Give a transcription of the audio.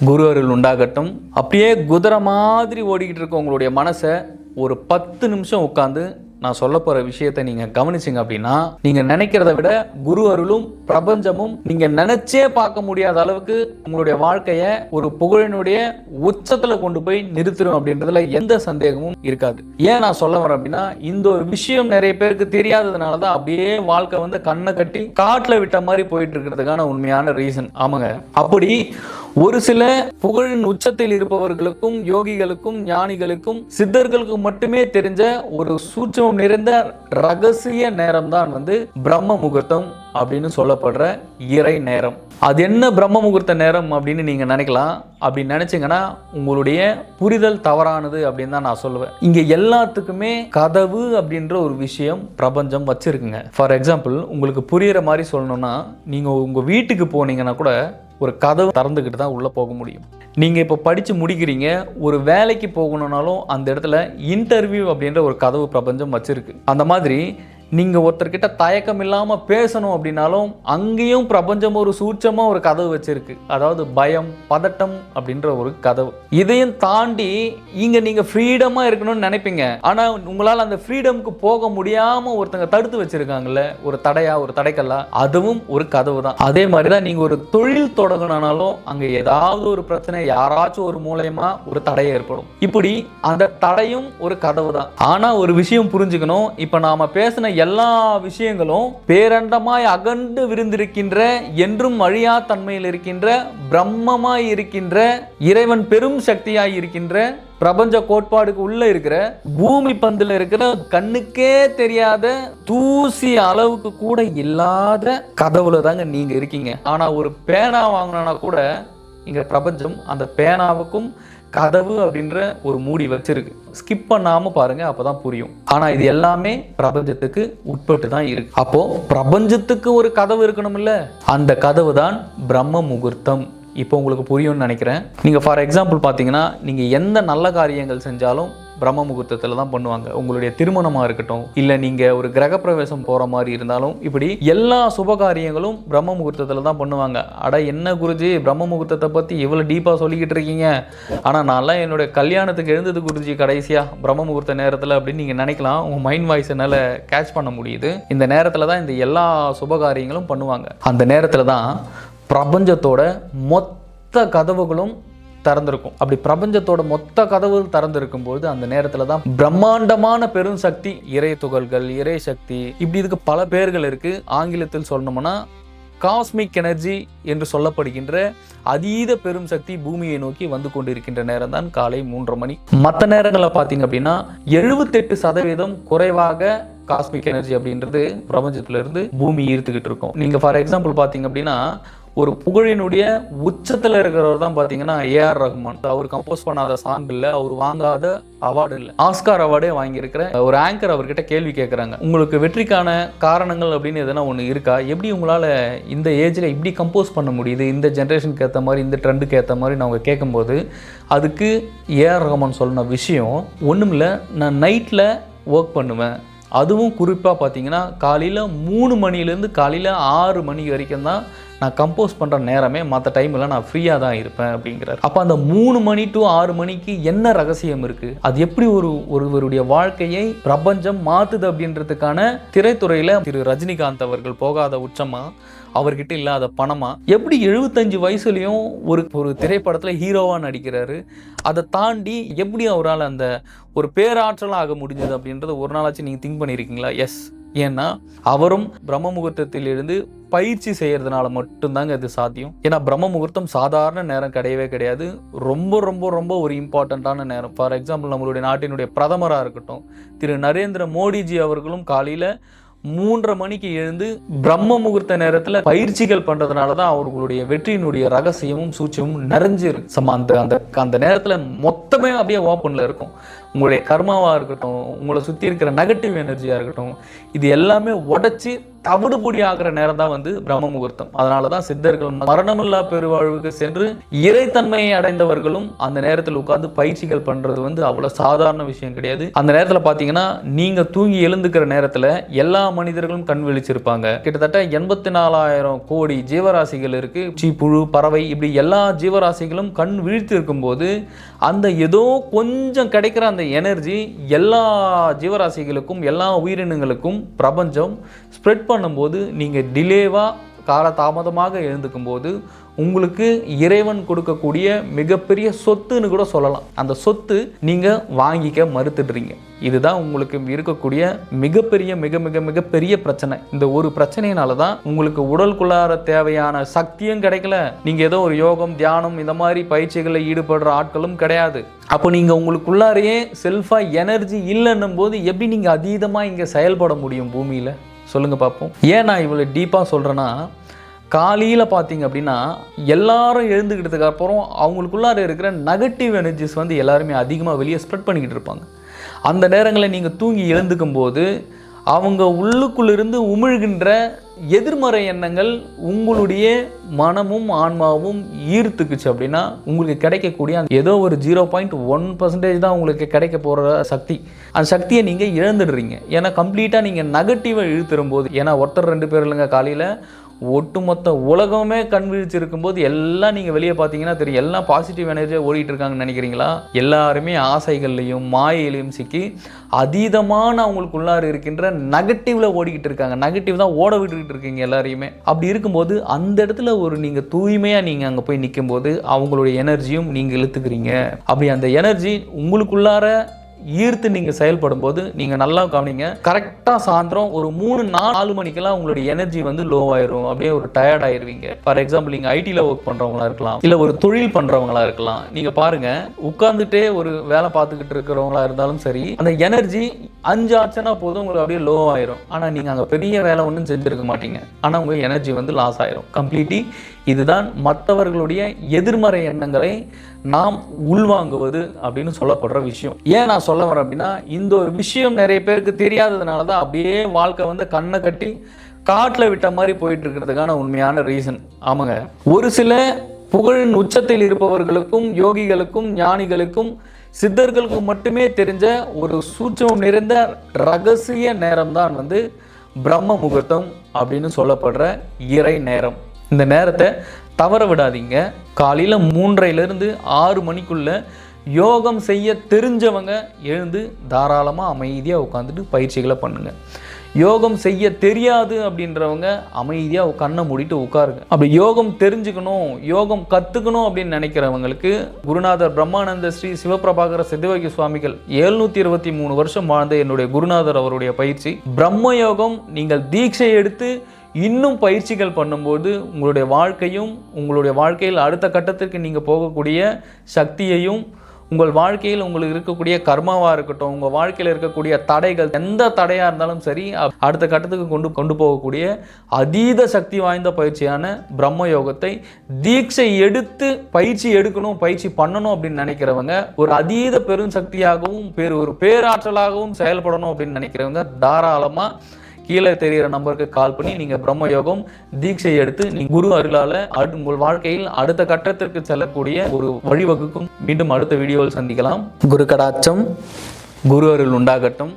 குரு அருள் உண்டாகட்டும். அப்படியே குதிரை மாதிரி ஓடிக்கிட்டு இருக்க உங்களுடைய மனசை ஒரு 10 நிமிஷம் உட்காந்து நான் சொல்ல போற விஷயத்தை நீங்க கவனிச்சிங்க அப்படின்னா, நீங்க நினைக்கிறத விட குரு அருளும் பிரபஞ்சமும் நீங்க நினைச்சே பார்க்க முடியாத அளவுக்கு உங்களுடைய வாழ்க்கைய ஒரு புகழினுடைய உச்சத்துல கொண்டு போய் நிறுத்திடும் அப்படின்றதுல எந்த சந்தேகமும் இருக்காது. ஏன் நான் சொல்ல வரேன் அப்படின்னா, இந்த ஒரு விஷயம் நிறைய பேருக்கு தெரியாததுனாலதான் அப்படியே வாழ்க்கை கண்ணை கட்டி காட்டுல விட்ட மாதிரி போயிட்டு இருக்கிறதுக்கான உண்மையான ரீசன். ஆமாங்க, அப்படி ஒரு சில புகழின் உச்சத்தில் இருப்பவர்களுக்கும் யோகிகளுக்கும் ஞானிகளுக்கும் சித்தர்களுக்கும் மட்டுமே தெரிஞ்ச ஒரு சூட்சமம் நிறைந்த ரகசிய நேரம் தான் பிரம்ம முகூர்த்தம் அப்படின்னு சொல்லப்படுற இறை நேரம். அது என்ன பிரம்ம முகூர்த்த நேரம் அப்படின்னு நீங்க நினைக்கலாம். அப்படி நினைச்சீங்கன்னா உங்களுடைய புரிதல் தவறானது அப்படின்னு தான் நான் சொல்லுவேன். இங்க எல்லாத்துக்குமே கதவு அப்படின்ற ஒரு விஷயம் பிரபஞ்சம் வச்சிருக்குங்க. ஃபார் எக்ஸாம்பிள், உங்களுக்கு புரியுற மாதிரி சொல்லணும்னா, நீங்க உங்க வீட்டுக்கு போனீங்கன்னா கூட ஒரு கதவு திறந்துக்கிட்டு தான் உள்ளே போக முடியும். நீங்கள் இப்போ படித்து முடிக்கிறீங்க, ஒரு வேலைக்கு போகணுன்னாலும் அந்த இடத்துல இன்டர்வியூ அப்படின்ற ஒரு கதவு பிரபஞ்சம் வச்சிருக்கு. அந்த மாதிரி நீங்கள் ஒருத்தர்கிட்ட தயக்கம் இல்லாமல் பேசணும் அப்படின்னாலும் அங்கேயும் பிரபஞ்சம் ஒரு சூட்சமாக ஒரு கதவு வச்சிருக்கு. அதாவது பயம், பதட்டம் அப்படின்ற ஒரு கதவு. இதையும் தாண்டி இங்கே நீங்கள் ஃப்ரீடமாக இருக்கணும்னு நினைப்பீங்க. ஆனால் உங்களால் அந்த ஃப்ரீடமுக்கு போக முடியாமல் ஒருத்தங்க தடுத்து வச்சிருக்காங்கல்ல, ஒரு தடையா, ஒரு தடைக்கல்லா, அதுவும் ஒரு கதவு தான். அதே மாதிரி தான் நீங்கள் ஒரு தொழில் தொடங்கணும்னாலும் அங்கே ஏதாவது ஒரு பிரச்சனை, யாராச்சும் ஒரு மூலயமா ஒரு தடை ஏற்படும். இப்படி அந்த தடையும் ஒரு கதவு தான். ஆனால் ஒரு விஷயம் புரிஞ்சுக்கணும், இப்போ நாம பேசின எல்லா விஷயங்களும் பேரண்டமாய் அகண்டு விருந்திருக்கின்ற, என்றும் அழியா தன்மையில் இருக்கின்ற, பிரம்மமாய் இருக்கின்ற, இறைவன் பெரும் சக்தியாய் இருக்கின்ற, பிரபஞ்ச கோட்பாடுக்கு உள்ள இருக்கிற, பூமி பந்துல இருக்கிற, கண்ணுக்கே தெரியாத தூசி அளவுக்கு கூட இல்லாத கதவுல தாங்க நீங்க இருக்கீங்க. ஆனா ஒரு பேனா வாங்கினா கூட இங்க பிரபஞ்சம் அந்த பேனாவுக்கும் கதவு அப்படின்ற ஒரு மூடி வச்சிருக்கு. ஸ்கிப் பண்ணாம பாருங்க, அப்பதான் புரியும். ஆனா இது எல்லாமே பிரபஞ்சத்துக்கு உட்பட்டு தான் இருக்கு. அப்போ பிரபஞ்சத்துக்கு ஒரு கதவு இருக்கணும்ல, அந்த கதவு தான் பிரம்ம முகூர்த்தம். இப்போ உங்களுக்கு புரியும்னு நினைக்கிறேன். நீங்க ஃபார் எக்ஸாம்பிள் பாத்தீங்கன்னா, நீங்க எந்த நல்ல காரியங்கள் செஞ்சாலும் பிரம்ம முகூர்த்தத்தில் தான் பண்ணுவாங்க. உங்களுடைய திருமணமாக இருக்கட்டும், இல்லை நீங்கள் ஒரு கிரகப்பிரவேசம் போகிற மாதிரி இருந்தாலும், இப்படி எல்லா சுப காரியங்களும் பிரம்ம முகூர்த்தத்தில் தான் பண்ணுவாங்க. அட என்ன குருஜி, பிரம்ம முகூர்த்தத்தை பற்றி இவ்வளோ டீப்பாக சொல்லிக்கிட்டு இருக்கீங்க, ஆனால் நான்லாம் என்னுடைய கல்யாணத்துக்கு எழுந்தது குருஜி கடைசியாக பிரம்ம முகூர்த்த நேரத்தில் அப்படின்னு நீங்கள் நினைக்கலாம். உங்கள் மைண்ட் வாய்ஸ் என்னால் கேட்ச் பண்ண முடியுது. இந்த நேரத்தில் தான் இந்த எல்லா சுப காரியங்களும் பண்ணுவாங்க. அந்த நேரத்தில் தான் பிரபஞ்சத்தோட மொத்த கதவுகளும் திறந்திருக்கும். அப்படி பிரபஞ்சத்தோட மொத்த கதவு திறந்திருக்கும் போது அந்த நேரத்துல தான் பிரம்மாண்டமான பெரும் சக்தி, இறை துகள்கள், இறை சக்தி, இப்படி இதுக்கு பல பேர்கள் இருக்கு. ஆங்கிலத்தில் சொல்லணும்னா காஸ்மிக் எனர்ஜி என்று சொல்லப்படுகின்ற அதீத பெரும் சக்தி பூமியை நோக்கி வந்து கொண்டிருக்கின்ற நேரம் தான் காலை 3:30 மணி. மற்ற நேரங்களில் பார்த்தீங்க அப்படின்னா 78% குறைவாக காஸ்மிக் எனர்ஜி அப்படின்றது பிரபஞ்சத்திலிருந்து பூமி ஈர்த்துக்கிட்டு இருக்கும். நீங்க ஃபார் எக்ஸாம்பிள் பார்த்தீங்க அப்படின்னா, ஒரு புகழினுடைய உச்சத்தில் இருக்கிறவர் தான் பார்த்தீங்கன்னா ஏஆர் ரஹ்மான். அவர் கம்போஸ் பண்ணாத சாங் இல்லை, அவர் வாங்காத அவார்டு இல்லை, ஆஸ்கார் அவார்டே வாங்கியிருக்கிற ஒரு ஆங்கர் அவர்கிட்ட கேள்வி கேட்குறாங்க, உங்களுக்கு வெற்றிக்கான காரணங்கள் அப்படின்னு எதனா ஒன்று இருக்கா, எப்படி உங்களால் இந்த ஏஜில் இப்படி கம்போஸ் பண்ண முடியுது, இந்த ஜென்ரேஷனுக்கு ஏற்ற மாதிரி, இந்த ட்ரெண்டுக்கு ஏற்ற மாதிரி நான் அவங்க கேட்கும்போது அதுக்கு ஏஆர் ரஹ்மான் சொன்ன விஷயம் ஒன்றும் இல்லை, நான் நைட்டில் ஒர்க் பண்ணுவேன், அதுவும் குறிப்பாக பார்த்தீங்கன்னா காலையில் 3 மணிலேருந்து காலையில் 6 மணி வரைக்கும் தான் நான் கம்போஸ் பண்ணுற நேரமே, மற்ற டைமில் நான் ஃப்ரீயாக தான் இருப்பேன் அப்படிங்கிறார். அப்போ அந்த 3 மணி டு 6 மணிக்கு என்ன ரகசியம் இருக்குது, அது எப்படி ஒருவருடைய வாழ்க்கையை பிரபஞ்சம் மாற்றுது அப்படின்றதுக்கான திரைத்துறையில் திரு ரஜினிகாந்த் அவர்கள் போகாத உச்சமா, அவர்கிட்ட இல்லாத பணமா, எப்படி 75 வயசுலையும் ஒரு திரைப்படத்தில் ஹீரோவாக நடிக்கிறாரு, அதை தாண்டி எப்படி அவரால் அந்த ஒரு பேராற்றலாக ஆக முடிஞ்சது அப்படின்றத ஒரு நாளாச்சும் நீங்கள் திங்க் பண்ணியிருக்கீங்களா? எஸ். ஏன்னா அவரும் பிரம்ம முகூர்த்தத்தில் இருந்து பயிற்சி செய்யறதுனால மட்டும்தாங்க இது சாத்தியம். ஏன்னா பிரம்ம முகூர்த்தம் சாதாரண நேரம் கிடையவே கிடையாது, ரொம்ப ரொம்ப ரொம்ப ஒரு இம்பார்ட்டண்ட்டான நேரம். ஃபார் எக்ஸாம்பிள், நம்மளுடைய நாட்டினுடைய பிரதமராக இருக்கட்டும் திரு நரேந்திர மோடிஜி அவர்களும் காலையில் 3:30 மணிக்கு எழுந்து பிரம்ம முகூர்த்த நேரத்தில் பயிற்சிகள் பண்றதுனால தான் அவர்களுடைய வெற்றியினுடைய ரகசியமும் சூட்சமும் நிறைஞ்சிருக்கு. அந்த நேரத்தில் மொத்தமே அப்படியே ஓப்பன்ல இருக்கும். உங்களுடைய கர்மாவாக இருக்கட்டும், உங்களை சுற்றி இருக்கிற நெகட்டிவ் எனர்ஜியாக இருக்கட்டும், இது எல்லாமே உடைச்சி தவிடுபொடி ஆகிற நேரம் தான் வந்து பிரம்ம முகூர்த்தம். அதனால தான் சித்தர்கள் மரணமில்லா பெருவாழ்வுக்கு சென்று இறைத்தன்மையை அடைந்தவர்களும் அந்த நேரத்தில் உட்கார்ந்து பயிற்சிகள் பண்றது வந்து அவ்வளவு சாதாரண விஷயம் கிடையாது. அந்த நேரத்தில் பார்த்தீங்கன்னா நீங்க தூங்கி எழுந்துக்கிற நேரத்தில் எல்லா மனிதர்களும் கண் விழிச்சிருப்பாங்க. கிட்டத்தட்ட 84,000 கோடி ஜீவராசிகள் இருக்கு. புழு, பறவை, இப்படி எல்லா ஜீவராசிகளும் கண் விழித்து இருக்கும்போது அந்த ஏதோ கொஞ்சம் கிடைக்கிற அந்த எனர்ஜி எல்லா ஜீவராசிகளுக்கும் எல்லா உயிரினங்களுக்கும் பிரபஞ்சம் ஸ்ப்ரெட் பண்ணும்போது நீங்கள் டிலேவாக காலதாமதமாக எழுந்துக்கும் போது உங்களுக்கு இறைவன் கொடுக்கக்கூடிய மிகப்பெரிய சொத்துன்னு கூட சொல்லலாம். அந்த சொத்து நீங்கள் வாங்கிக்க மறுத்துடுறீங்க. இதுதான் உங்களுக்கு இருக்கக்கூடிய மிகப்பெரிய மிக மிக மிகப்பெரிய பிரச்சனை. இந்த ஒரு பிரச்சனையினால தான் உங்களுக்கு உடலுக்குள்ளார தேவையான சக்தியும் கிடைக்கல. நீங்கள் ஏதோ ஒரு யோகம், தியானம் இந்த மாதிரி பயிற்சிகளில் ஈடுபடுற ஆட்களும் கிடையாது. அப்போ நீங்கள் உங்களுக்குள்ளாரையே செல்ஃபாக எனர்ஜி இல்லைன்னும் போது எப்படி நீங்கள் அதீதமாக இங்கே செயல்பட முடியும் பூமியில்? சொல்லுங்கள் பார்ப்போம். ஏன் நான் இவ்வளோ டீப்பாக சொல்கிறேன்னா, காலையில் பார்த்தீங்க அப்படின்னா எல்லாரும் எழுந்துக்கிட்டதுக்கு அப்புறம் அவங்களுக்குள்ளார இருக்கிற நெகட்டிவ் எனர்ஜிஸ் வந்து எல்லாருமே அதிகமாக வெளியே ஸ்ப்ரெட் பண்ணிக்கிட்டு இருப்பாங்க. அந்த நேரங்களில் நீங்கள் தூங்கி எழுந்துக்கும் போது அவங்க உள்ளுக்குள்ளிருந்து உமிழ்கின்ற எதிர்மறை எண்ணங்கள் உங்களுடைய மனமும் ஆன்மாவும் ஈர்த்துக்குச்சு அப்படின்னா உங்களுக்கு கிடைக்கக்கூடிய ஏதோ ஒரு 0.1% தான் உங்களுக்கு கிடைக்க போகிற சக்தி. அந்த சக்தியை நீங்கள் இழந்துடுறீங்க. ஏன்னா கம்ப்ளீட்டாக நீங்கள் நெகட்டிவாக இழுத்துடும் போது, ஏன்னா ஒருத்தர் 2 பேர் இல்லைங்க, காலையில் ஒட்டுமொத்த உலகமே கண் விழிச்சிருக்கும் போது எல்லாம் நீங்கள் வெளியே பார்த்தீங்கன்னா தெரியும், எல்லாம் பாசிட்டிவ் எனர்ஜியாக ஓடிட்டு இருக்காங்கன்னு நினைக்கிறீங்களா? எல்லாருமே ஆசைகள்லையும் மாயையிலையும் சிக்கி அதீதமான அவங்களுக்குள்ளார இருக்கின்ற நெகட்டிவ்ல ஓடிக்கிட்டு இருக்காங்க. நெகட்டிவ் தான் ஓட விட்டுக்கிட்டு இருக்கீங்க எல்லாரையுமே. அப்படி இருக்கும்போது அந்த இடத்துல ஒரு நீங்கள் தூய்மையாக நீங்கள் அங்கே போய் நிற்கும் போது அவங்களுடைய எனர்ஜியும் நீங்கள் இழுத்துக்கிறீங்க. அப்படி அந்த எனர்ஜி உங்களுக்குள்ளார ஈர்த்து நீங்கள் செயல்படும் போது நீங்கள் நல்லா கவனிங்க, கரெக்டாக சாயந்தரம் ஒரு 3-4 மணிக்கெல்லாம் உங்களுடைய எனர்ஜி வந்து லோ ஆயிரும். அப்படியே ஒரு டயர்ட் ஆயிருவீங்க. ஃபார் எக்ஸாம்பிள், நீங்கள் ஐடியில் ஒர்க் பண்ணுறவங்களா இருக்கலாம், இல்லை ஒரு தொழில் பண்ணுறவங்களா இருக்கலாம். நீங்கள் பாருங்க, உட்காந்துட்டே ஒரு வேலை பார்த்துக்கிட்டு இருக்கிறவங்களா இருந்தாலும் சரி, அந்த எனர்ஜி 5 ஆச்சுன்னா போதும் உங்களுக்கு அப்படியே லோ ஆயிரும். ஆனால் நீங்கள் அங்கே பெரிய வேலை ஒன்றும் செஞ்சுருக்க மாட்டீங்க, ஆனால் உங்கள் எனர்ஜி வந்து லாஸ் ஆயிரும் கம்ப்ளீட்லி. இதுதான் மற்றவர்களுடைய எதிர்மறை எண்ணங்களை நாம் உள்வாங்குவது அப்படின்னு சொல்லப்படுற விஷயம். ஏன் நான் சொல்ல வரேன் அப்படின்னா, இந்த ஒரு விஷயம் நிறைய பேருக்கு தெரியாததுனால தான் அப்படியே வாழ்க்கை வந்து கண்ணை கட்டி காட்டில் விட்ட மாதிரி போயிட்டு இருக்கிறதுக்கான உண்மையான ரீசன். ஆமாங்க, ஒரு சில புகழின் உச்சத்தில் இருப்பவர்களுக்கும் யோகிகளுக்கும் ஞானிகளுக்கும் சித்தர்களுக்கும் மட்டுமே தெரிஞ்ச ஒரு சூட்சமம் நிறைந்த ரகசிய நேரம் தான் வந்து பிரம்ம முகூர்த்தம் அப்படின்னு சொல்லப்படுற இறை நேரம். இந்த நேரத்தை தவற விடாதீங்க. காலையில் 3:30 6 மணிக்குள்ள யோகம் செய்ய தெரிஞ்சவங்க எழுந்து தாராளமாக அமைதியாக உட்காந்துட்டு பயிற்சிகளை பண்ணுங்க. யோகம் செய்ய தெரியாது அப்படின்றவங்க அமைதியாக கண்ணை மூடிட்டு உட்காருங்க. அப்படி யோகம் தெரிஞ்சுக்கணும், யோகம் கற்றுக்கணும் அப்படின்னு நினைக்கிறவங்களுக்கு குருநாதர் பிரம்மானந்த ஸ்ரீ சிவபிரபாகர சித்தயோகி சுவாமிகள் 723 வருஷம் வாழ்ந்த என்னுடைய குருநாதர் அவருடைய பயிற்சி பிரம்ம யோகம். நீங்கள் தீட்சை எடுத்து இன்னும் பயிற்சிகள் பண்ணும்போது உங்களுடைய வாழ்க்கையும் உங்களுடைய வாழ்க்கையில் அடுத்த கட்டத்திற்கு நீங்கள் போகக்கூடிய சக்தியையும், உங்கள் வாழ்க்கையில் உங்களுக்கு இருக்கக்கூடிய கர்மாவாக இருக்கட்டும், உங்கள் வாழ்க்கையில் இருக்கக்கூடிய தடைகள் எந்த தடையாக இருந்தாலும் சரி, அடுத்த கட்டத்துக்கு கொண்டு போகக்கூடிய அதீத சக்தி வாய்ந்த பயிற்சியான பிரம்ம யோகத்தை தீட்சை எடுத்து பயிற்சி எடுக்கணும், பயிற்சி பண்ணணும் அப்படின்னு நினைக்கிறவங்க, ஒரு அதீத பெரும் சக்தியாகவும் ஒரு பேராற்றலாகவும் செயல்படணும் அப்படின்னு நினைக்கிறவங்க தாராளமாக கீழே தெரிகிற நம்பருக்கு கால் பண்ணி நீங்கள் பிரம்ம யோகம் தீட்சை எடுத்து நீங்கள் குரு அருளால் உங்கள் வாழ்க்கையில் அடுத்த கட்டத்திற்கு செல்லக்கூடிய ஒரு வழிவகுக்கும். மீண்டும் அடுத்த வீடியோவில் சந்திக்கலாம். குரு கடாட்சம், குரு அருள் உண்டாகட்டும்.